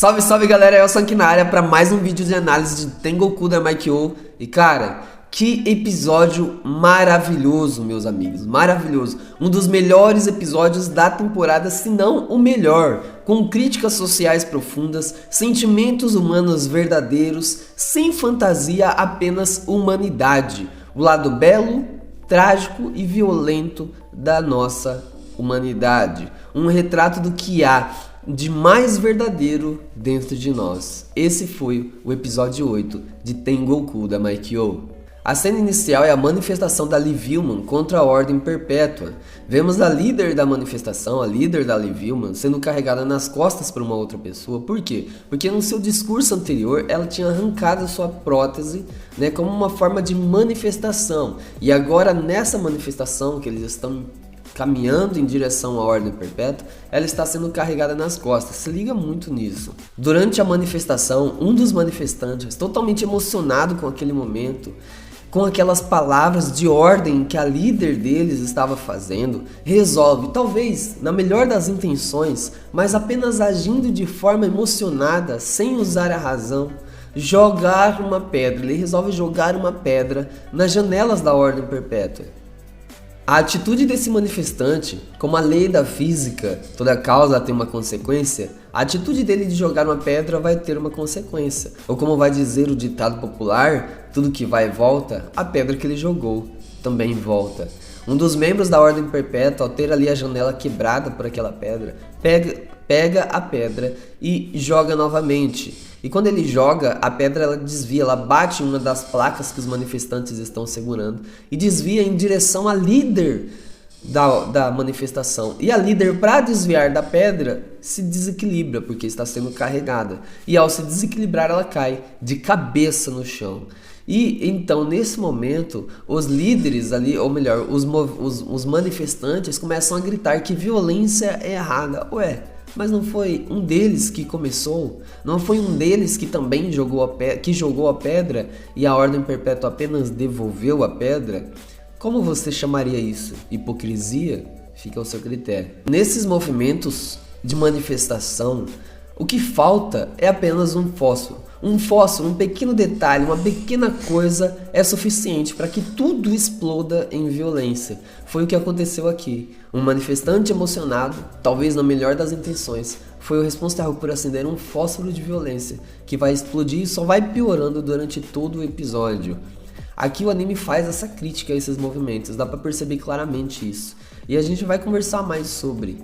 Salve, salve galera, eu sou aqui na área para mais um vídeo de análise de Tengoku da Maikyo. E cara, que episódio maravilhoso, meus amigos, maravilhoso. Um dos melhores episódios da temporada, se não o melhor. Com críticas sociais profundas, sentimentos humanos verdadeiros, sem fantasia, apenas humanidade. O lado belo, trágico e violento da nossa humanidade. Um retrato do que há de mais verdadeiro dentro de nós. Esse foi o episódio 8 de Tengoku da Maikyo. A cena inicial é a manifestação da Liv Ullmann contra a Ordem Perpétua. Vemos a líder da manifestação, a líder da Liv Ullmann, sendo carregada nas costas por uma outra pessoa. Por quê? Porque no seu discurso anterior ela tinha arrancado a sua prótese, como uma forma de manifestação. E agora nessa manifestação que eles estão caminhando em direção à Ordem Perpétua, ela está sendo carregada nas costas. Se liga muito nisso. Durante a manifestação, um dos manifestantes, totalmente emocionado com aquele momento, com aquelas palavras de ordem que a líder deles estava fazendo, resolve, talvez na melhor das intenções, mas apenas agindo de forma emocionada, sem usar a razão, jogar uma pedra. Ele resolve jogar uma pedra nas janelas da Ordem Perpétua. A atitude desse manifestante, como a lei da física, toda causa tem uma consequência, a atitude dele de jogar uma pedra vai ter uma consequência. Ou como vai dizer o ditado popular, tudo que vai e volta, a pedra que ele jogou também volta. Um dos membros da Ordem Perpétua, ao ter ali a janela quebrada por aquela pedra, pega a pedra e joga novamente. E quando ele joga, a pedra ela desvia, ela bate em uma das placas que os manifestantes estão segurando e desvia em direção à líder da manifestação. E a líder, para desviar da pedra, se desequilibra porque está sendo carregada. E ao se desequilibrar, ela cai de cabeça no chão. E então, nesse momento, os líderes ali, ou melhor, os manifestantes começam a gritar que violência é errada. Ué, mas não foi um deles que começou? Não foi um deles que também jogou a pedra e a Ordem Perpétua apenas devolveu a pedra? Como você chamaria isso? Hipocrisia? Fica ao seu critério. Nesses movimentos de manifestação, o que falta é apenas um fósforo. Um fósforo, um pequeno detalhe, uma pequena coisa é suficiente para que tudo exploda em violência. Foi o que aconteceu aqui. Um manifestante emocionado, talvez na melhor das intenções, foi o responsável por acender um fósforo de violência que vai explodir e só vai piorando durante todo o episódio. Aqui o anime faz essa crítica a esses movimentos, dá para perceber claramente isso. E a gente vai conversar mais sobre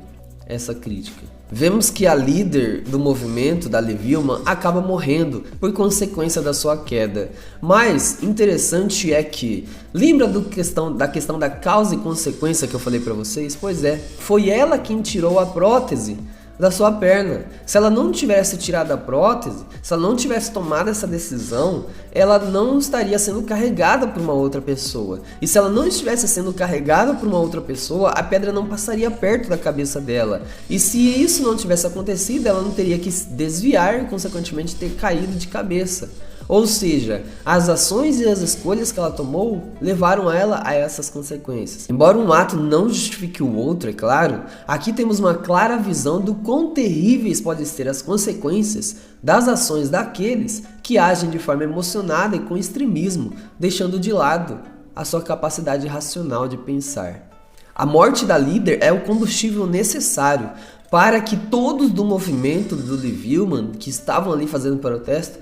essa crítica. Vemos que a líder do movimento, da Liv Ullmann, acaba morrendo por consequência da sua queda. Mas interessante é que, lembra da questão da causa e consequência que eu falei pra vocês? Pois é, foi ela quem tirou a prótese da sua perna. Se ela não tivesse tirado a prótese, se ela não tivesse tomado essa decisão, ela não estaria sendo carregada por uma outra pessoa. E se ela não estivesse sendo carregada por uma outra pessoa, a pedra não passaria perto da cabeça dela. E se isso não tivesse acontecido, ela não teria que desviar e consequentemente ter caído de cabeça. Ou seja, as ações e as escolhas que ela tomou levaram ela a essas consequências. Embora um ato não justifique o outro, é claro, aqui temos uma clara visão do quão terríveis podem ser as consequências das ações daqueles que agem de forma emocionada e com extremismo, deixando de lado a sua capacidade racional de pensar. A morte da líder é o combustível necessário para que todos do movimento do Liv Ullmann, que estavam ali fazendo protesto,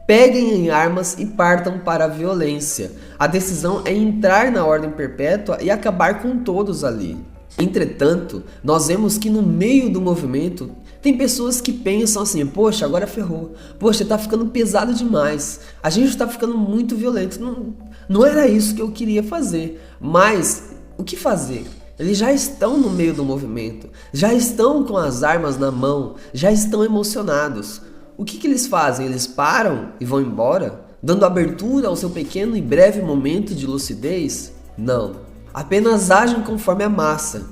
peguem em armas e partam para a violência. A decisão é entrar na Ordem Perpétua e acabar com todos ali. Entretanto, nós vemos que no meio do movimento tem pessoas que pensam assim: poxa, agora ferrou, poxa, tá ficando pesado demais, a gente tá ficando muito violento, não era isso que eu queria fazer. Mas o que fazer? Eles já estão no meio do movimento, já estão com as armas na mão, já estão emocionados. O que eles fazem? Eles param e vão embora, dando abertura ao seu pequeno e breve momento de lucidez? Não. Apenas agem conforme a massa.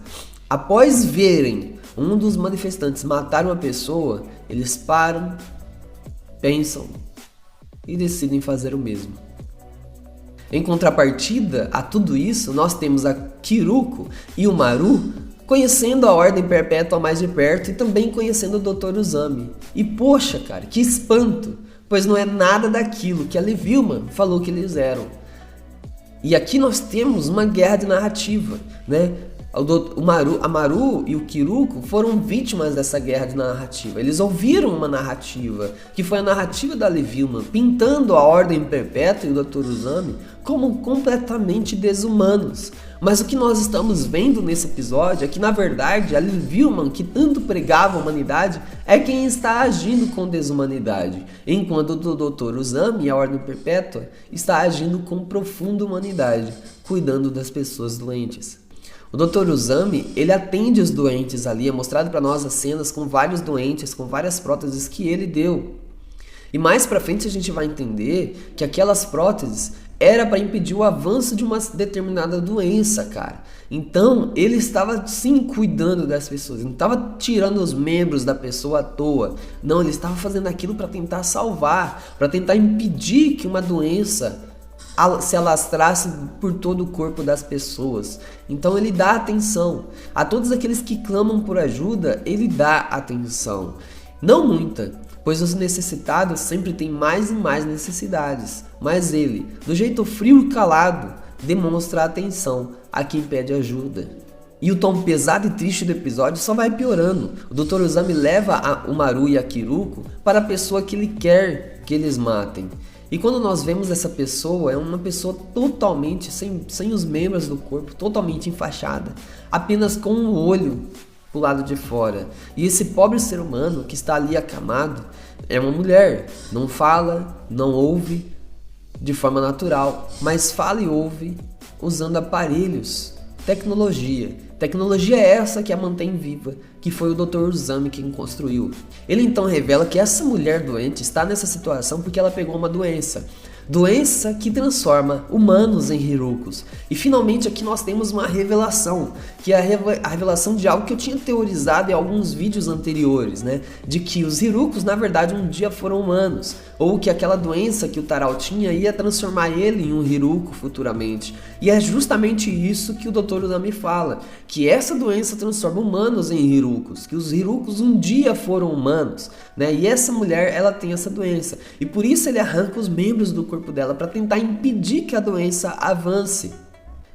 Após verem um dos manifestantes matar uma pessoa, eles param, pensam e decidem fazer o mesmo. Em contrapartida a tudo isso, nós temos a Kiruko e o Maru conhecendo a Ordem Perpétua mais de perto e também conhecendo o Dr. Uzami. E poxa, cara, que espanto, pois não é nada daquilo que a Liv Ullmann falou que eles eram. E aqui nós temos uma guerra de narrativa, né? A Maru e o Kiruko foram vítimas dessa guerra de narrativa. Eles ouviram uma narrativa, que foi a narrativa da Liv Ullmann, pintando a Ordem Perpétua e o Dr. Uzami como completamente desumanos. Mas o que nós estamos vendo nesse episódio é que, na verdade, a Liv Ullmann, que tanto pregava a humanidade, é quem está agindo com desumanidade, enquanto o Dr. Uzami e a Ordem Perpétua está agindo com profunda humanidade, cuidando das pessoas doentes. O Dr. Uzami, ele atende os doentes ali, é mostrado para nós as cenas com vários doentes, com várias próteses que ele deu. E mais pra frente a gente vai entender que aquelas próteses era para impedir o avanço de uma determinada doença, cara. Então, ele estava sim cuidando das pessoas, ele não estava tirando os membros da pessoa à toa. Não, ele estava fazendo aquilo para tentar salvar, para tentar impedir que uma doença se alastrasse por todo o corpo das pessoas. Então ele dá atenção a todos aqueles que clamam por ajuda. Ele dá atenção, não muita, pois os necessitados sempre têm mais e mais necessidades, mas ele, do jeito frio e calado, demonstra atenção a quem pede ajuda. E o tom pesado e triste do episódio só vai piorando. O Dr. Uzami leva o Maru e a Kiruko para a pessoa que ele quer que eles matem. E quando nós vemos essa pessoa, é uma pessoa totalmente sem os membros do corpo, totalmente enfaixada, apenas com um olho pro lado de fora. E esse pobre ser humano que está ali acamado é uma mulher, não fala, não ouve de forma natural, mas fala e ouve usando aparelhos, tecnologia. Tecnologia é essa que a mantém viva, que foi o Dr. Uzami quem construiu. Ele então revela que essa mulher doente está nessa situação porque ela pegou uma doença. Doença que transforma humanos em Hirukos. E finalmente aqui nós temos uma revelação, que é a revelação de algo que eu tinha teorizado em alguns vídeos anteriores, né? De que os Hirukos na verdade um dia foram humanos, ou que aquela doença que o Tarao tinha ia transformar ele em um Hiruko futuramente. E é justamente isso que o Dr. Uzami fala, que essa doença transforma humanos em Hirukos, que os Hirukos um dia foram humanos, né? E essa mulher, ela tem essa doença, e por isso ele arranca os membros do corpo dela para tentar impedir que a doença avance.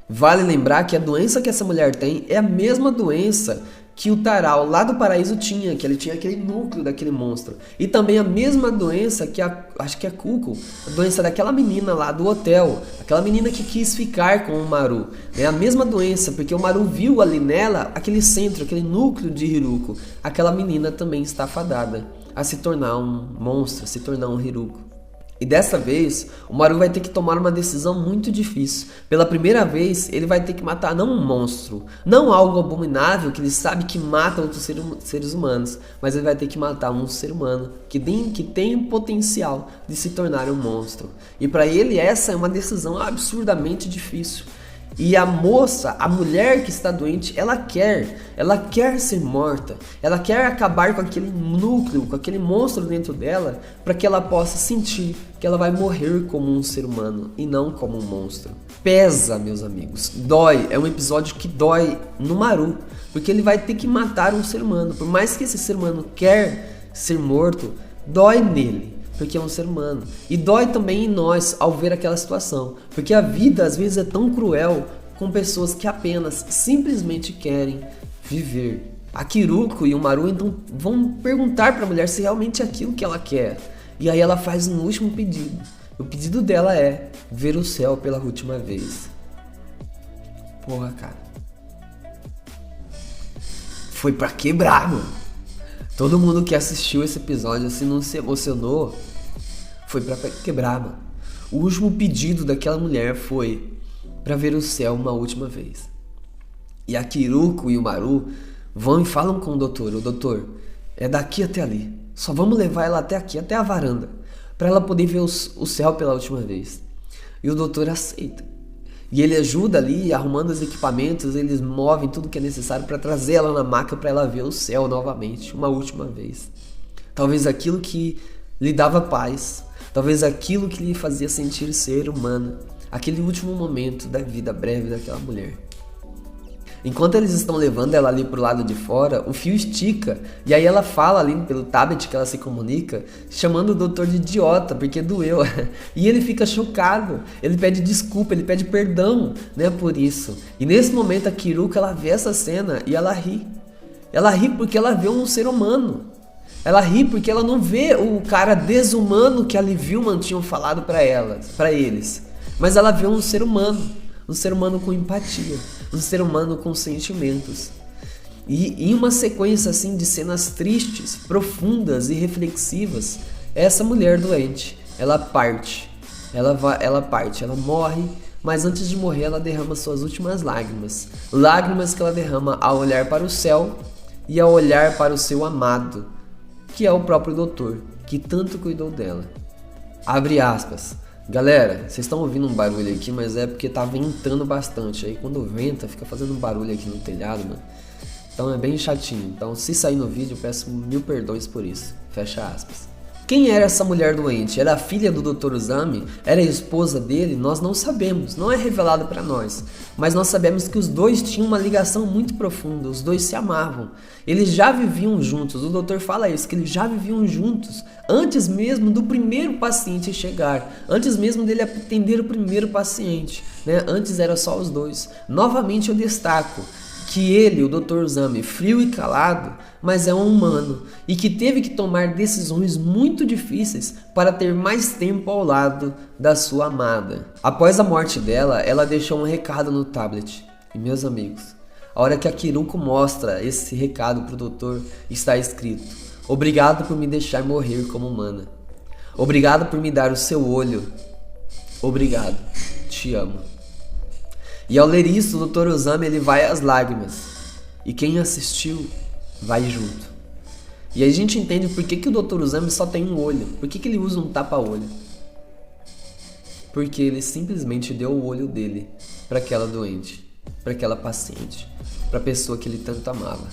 Vale lembrar que a doença que essa mulher tem é a mesma doença que o Tarao lá do paraíso tinha, que ele tinha aquele núcleo daquele monstro. E também a mesma doença que acho que é a Kuko, a doença daquela menina lá do hotel, aquela menina que quis ficar com o Maru. É a mesma doença, porque o Maru viu ali nela aquele centro, aquele núcleo de Hiruko. Aquela menina também está fadada a se tornar um monstro, a se tornar um Hiruko. E dessa vez, o Maru vai ter que tomar uma decisão muito difícil. Pela primeira vez, ele vai ter que matar não um monstro, não algo abominável que ele sabe que mata outros seres humanos, mas ele vai ter que matar um ser humano que tem o potencial de se tornar um monstro. E para ele essa é uma decisão absurdamente difícil. E a moça, a mulher que está doente, ela quer ser morta, ela quer acabar com aquele núcleo, com aquele monstro dentro dela, para que ela possa sentir que ela vai morrer como um ser humano e não como um monstro. Pesa, meus amigos, dói, é um episódio que dói no Maru, porque ele vai ter que matar um ser humano, por mais que esse ser humano quer ser morto, dói nele. Porque é um ser humano. E dói também em nós ao ver aquela situação. Porque a vida às vezes é tão cruel com pessoas que apenas, simplesmente querem viver. A Kiruko e o Maru então vão perguntar para a mulher se realmente é aquilo que ela quer. E aí ela faz um último pedido. O pedido dela é ver o céu pela última vez. Porra, cara. Foi pra quebrar, mano. Todo mundo que assistiu esse episódio assim não se emocionou. Foi pra quebrar, mano. O último pedido daquela mulher foi pra ver o céu uma última vez. E a Kiruko e o Maru vão e falam com o doutor. O doutor, é daqui até ali. Só vamos levar ela até aqui, até a varanda, pra ela poder ver o céu pela última vez. E o doutor aceita. E ele ajuda ali, arrumando os equipamentos, eles movem tudo que é necessário para trazer ela na maca para ela ver o céu novamente, uma última vez. Talvez aquilo que lhe dava paz, talvez aquilo que lhe fazia sentir ser humana, aquele último momento da vida breve daquela mulher. Enquanto eles estão levando ela ali pro lado de fora, o fio estica. E aí ela fala ali pelo tablet que ela se comunica, chamando o doutor de idiota, porque doeu. E ele fica chocado. Ele pede desculpa, ele pede perdão, né, por isso. E nesse momento a Kiruko, ela vê essa cena e ela ri. Ela ri porque ela vê um ser humano. Ela ri porque ela não vê o cara desumano que a Liv-Ullmann tinham falado pra eles. Mas ela vê um ser humano com empatia, um ser humano com sentimentos. E em uma sequência assim de cenas tristes, profundas e reflexivas, essa mulher doente, ela parte, ela morre, mas antes de morrer ela derrama suas últimas lágrimas, lágrimas que ela derrama ao olhar para o céu e ao olhar para o seu amado, que é o próprio doutor, que tanto cuidou dela. Abre aspas. Galera, vocês estão ouvindo um barulho aqui, mas é porque tá ventando bastante. Aí quando venta, fica fazendo um barulho aqui no telhado, mano. Então é bem chatinho. Então se sair no vídeo, eu peço 1000 perdões por isso. Fecha aspas. Quem era essa mulher doente? Era a filha do Dr. Uzami? Era a esposa dele? Nós não sabemos, não é revelado pra nós. Mas nós sabemos que os dois tinham uma ligação muito profunda, os dois se amavam. Eles já viviam juntos, o doutor fala isso, que eles já viviam juntos, antes mesmo do primeiro paciente chegar, antes mesmo dele atender o primeiro paciente, né? Antes era só os dois. Novamente eu destaco que ele, o Dr. Uzami, frio e calado, mas é um humano e que teve que tomar decisões muito difíceis para ter mais tempo ao lado da sua amada. Após a morte dela, ela deixou um recado no tablet. E meus amigos, a hora que a Kiruko mostra esse recado pro doutor, está escrito: obrigado por me deixar morrer como humana. Obrigado por me dar o seu olho. Obrigado. Te amo. E ao ler isso, o Dr. Uzami ele vai às lágrimas. E quem assistiu, vai junto. E aí a gente entende por que o Dr. Uzami só tem um olho. Por que ele usa um tapa-olho? Porque ele simplesmente deu o olho dele para aquela doente, para aquela paciente, para a pessoa que ele tanto amava.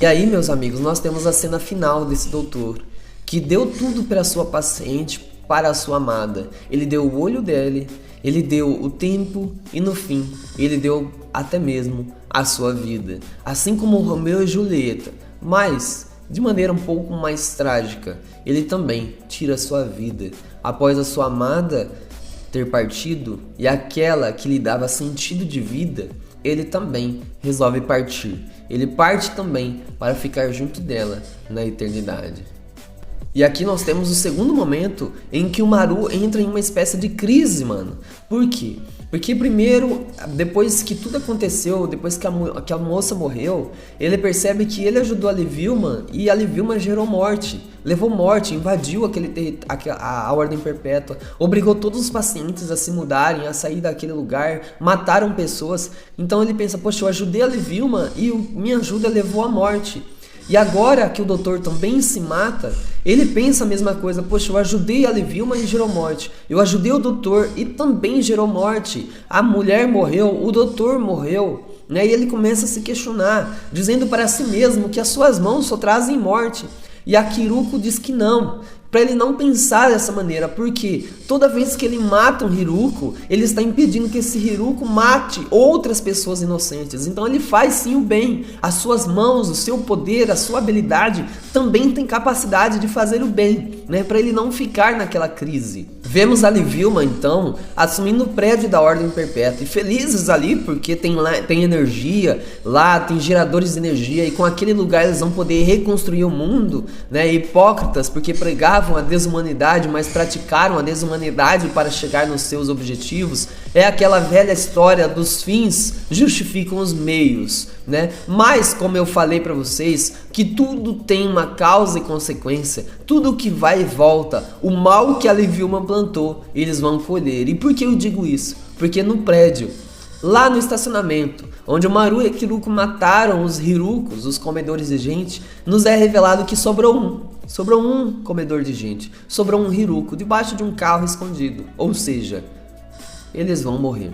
E aí, meus amigos, nós temos a cena final desse doutor, que deu tudo para a sua paciente, para a sua amada. Ele deu o olho dele, ele deu o tempo e no fim, ele deu até mesmo a sua vida. Assim como Romeu e Julieta, mas de maneira um pouco mais trágica, ele também tira a sua vida após a sua amada ter partido e aquela que lhe dava sentido de vida, ele também resolve partir. Ele parte também para ficar junto dela na eternidade. E aqui nós temos o segundo momento em que o Maru entra em uma espécie de crise, mano. Por quê? Porque primeiro, depois que tudo aconteceu, depois que a moça morreu, ele percebe que ele ajudou a Liv-Ullmann e a Liv-Ullmann gerou morte. Levou morte, invadiu a Ordem Perpétua, obrigou todos os pacientes a se mudarem, a sair daquele lugar, mataram pessoas. Então ele pensa, poxa, eu ajudei a Liv-Ullmann e minha ajuda levou à morte. E agora que o doutor também se mata, ele pensa a mesma coisa. Poxa, eu ajudei a Liv-Ullmann e gerou morte. Eu ajudei o doutor e também gerou morte. A mulher morreu, o doutor morreu. Né? E ele começa a se questionar, dizendo para si mesmo que as suas mãos só trazem morte. E a Kiruko diz que não, para ele não pensar dessa maneira, porque toda vez que ele mata um Hiruko, ele está impedindo que esse Hiruko mate outras pessoas inocentes. Então ele faz sim o bem. As suas mãos, o seu poder, a sua habilidade também tem capacidade de fazer o bem, né? Para ele não ficar naquela crise. Vemos a Liv-Ullmann então assumindo o prédio da Ordem Perpétua e felizes ali porque tem energia, lá tem geradores de energia e com aquele lugar eles vão poder reconstruir o mundo, né? Hipócritas porque pregavam a desumanidade, mas praticaram a desumanidade para chegar nos seus objetivos. É aquela velha história dos fins justificam os meios, né? Mas como eu falei para vocês, que tudo tem uma causa e consequência, tudo que vai e volta, o mal que a Liv-Ullmann plantou, eles vão colher. E por que eu digo isso? Porque no prédio, lá no estacionamento, onde o Maru e a Kiruko mataram os Hirukos, os comedores de gente, nos é revelado que sobrou um comedor de gente, sobrou um Hiruko debaixo de um carro escondido, ou seja, eles vão morrer.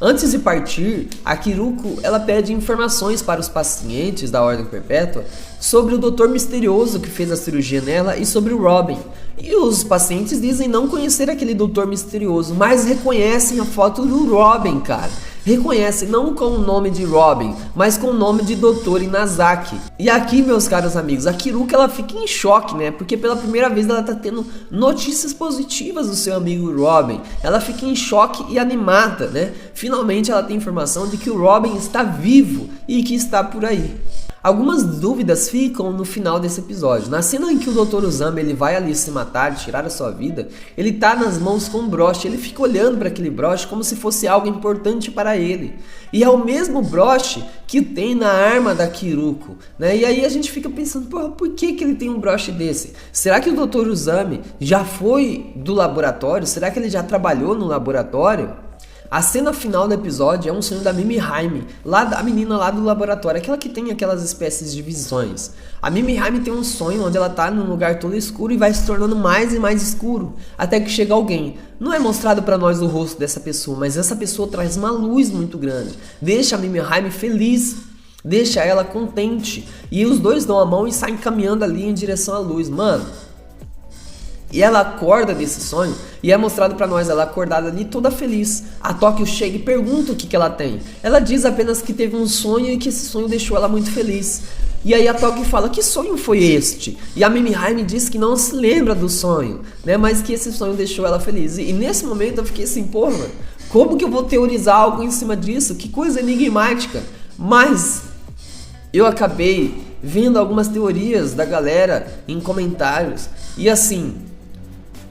Antes de partir, a Kiruko ela pede informações para os pacientes da Ordem Perpétua sobre o doutor misterioso que fez a cirurgia nela e sobre o Robin. E os pacientes dizem não conhecer aquele doutor misterioso, mas reconhecem a foto do Robin, cara. reconhece não com o nome de Robin, mas com o nome de Dr. Inazaki. E aqui, meus caros amigos, a Kiruka ela fica em choque, né? Porque pela primeira vez ela tá tendo notícias positivas do seu amigo Robin. Ela fica em choque e animada, né? Finalmente ela tem informação de que o Robin está vivo e que está por aí. Algumas dúvidas ficam no final desse episódio. Na cena em que o Dr. Uzami ele vai ali se matar, tirar a sua vida, ele tá nas mãos com um broche, ele fica olhando para aquele broche como se fosse algo importante para ele. E é o mesmo broche que tem na arma da Kiruko, né? E aí a gente fica pensando, porra, por que ele tem um broche desse? Será que o Dr. Uzami já foi do laboratório? Será que ele já trabalhou no laboratório? A cena final do episódio é um sonho da Mimi Haim, a menina lá do laboratório, aquela que tem aquelas espécies de visões. A Mimi Haim tem um sonho onde ela tá num lugar todo escuro e vai se tornando mais e mais escuro, até que chega alguém. Não é mostrado pra nós o rosto dessa pessoa, mas essa pessoa traz uma luz muito grande, deixa a Mimi Haim feliz, deixa ela contente, e os dois dão a mão e saem caminhando ali em direção à luz, mano. E ela acorda desse sonho e é mostrado pra nós ela acordada ali toda feliz. A Tóquio chega e pergunta o que ela tem. Ela diz apenas que teve um sonho e que esse sonho deixou ela muito feliz. E aí a Tóquio fala, que sonho foi este? E a Mimi Haim diz que não se lembra do sonho, né? Mas que esse sonho deixou ela feliz. E nesse momento eu fiquei assim, porra, como que eu vou teorizar algo em cima disso? Que coisa enigmática. Mas eu acabei vendo algumas teorias da galera em comentários. E assim,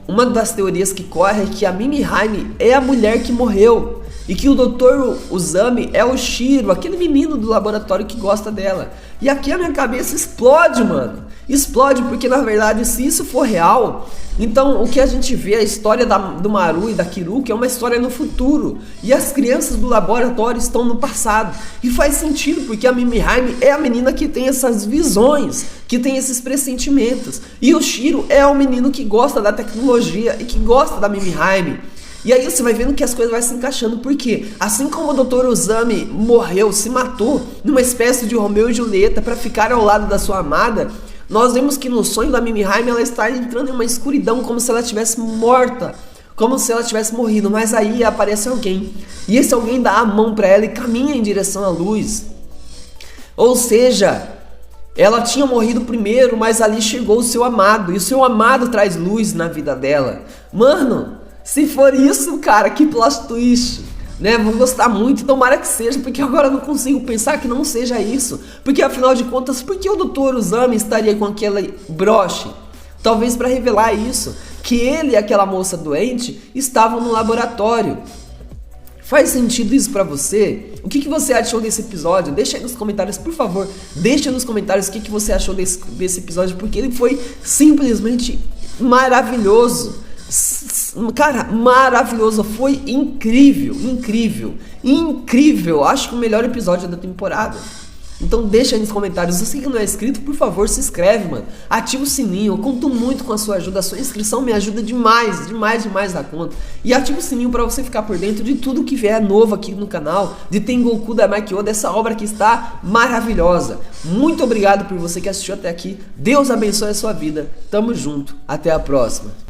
uma das teorias que corre é que a Mimi Haim é a mulher que morreu e que o Dr. Uzami é o Shiro, aquele menino do laboratório que gosta dela. E aqui a minha cabeça explode, mano. Explode porque na verdade, se isso for real, então o que a gente vê, a história do Maru e da Kiruka é uma história no futuro. E as crianças do laboratório estão no passado. E faz sentido porque a Mimi Haim é a menina que tem essas visões, que tem esses pressentimentos. E o Shiro é o menino que gosta da tecnologia e que gosta da Mimi Haim. E aí você vai vendo que as coisas vão se encaixando, porque assim como o Dr. Uzami morreu, se matou numa espécie de Romeu e Julieta para ficar ao lado da sua amada, nós vemos que no sonho da Mimi Haim ela está entrando em uma escuridão como se ela estivesse morta, como se ela tivesse morrido, mas aí aparece alguém, e esse alguém dá a mão para ela e caminha em direção à luz. Ou seja, ela tinha morrido primeiro, mas ali chegou o seu amado, e o seu amado traz luz na vida dela. Mano, se for isso, cara, que plot twist, né? Vou gostar muito, tomara que seja, porque agora eu não consigo pensar que não seja isso. Porque afinal de contas, por que o Dr. Uzami estaria com aquele broche? Talvez para revelar isso, que ele e aquela moça doente estavam no laboratório. Faz sentido isso pra você? O que você achou desse episódio? Deixa aí nos comentários, por favor. Deixa nos comentários o que você achou desse episódio, porque ele foi simplesmente maravilhoso. Cara, maravilhoso, foi incrível, incrível, incrível. Acho que o melhor episódio da temporada. Então deixa aí nos comentários. Você que não é inscrito, por favor, se inscreve, mano. Ativa o sininho, eu conto muito com a sua ajuda. A sua inscrição me ajuda demais, demais da conta. E ativa o sininho pra você ficar por dentro de tudo que vier novo aqui no canal, de Tengoku Daimai-Kyo, dessa obra que está maravilhosa. Muito obrigado por você que assistiu até aqui. Deus abençoe a sua vida. Tamo junto, até a próxima.